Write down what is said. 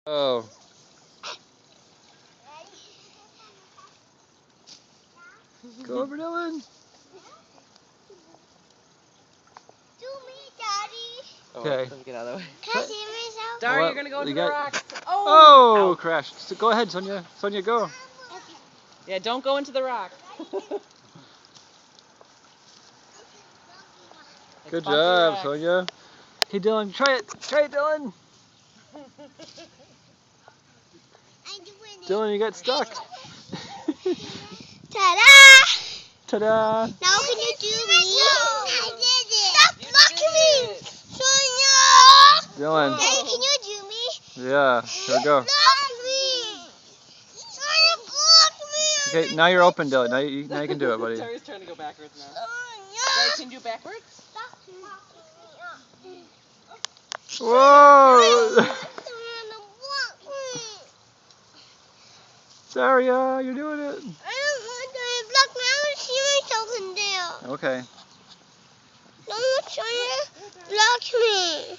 Oh. Go over, Dylan. Do me, Daddy. Okay. Let's get out of the way. Can I see myself? Dari, Well, you're gonna go into you the got- rocks. Oh, Ow. crashed. So go ahead, Sonia. Sonia, go. Okay. Yeah, don't go into the rock. Good job, Sonia. Hey, Dylan, try it. Try it, Dylan. I'm doing it. Dylan, you got stuck. Ta-da! Ta-da. Now can you do me? I did it. Stop blocking me, Sonia. Dylan. Daddy, can you do me? Yeah, here we go. Block me. Sonia, block me. Okay, now you're open, Dylan. Now you can do it, buddy. Dari's trying to go backwards now. Sonia. Dari, can you do backwards? Stop blocking me. Whoa! Sonia, block me. Daria, you're doing it. I don't want to block me. I want to see myself in there. Okay. No, Sonia, block me.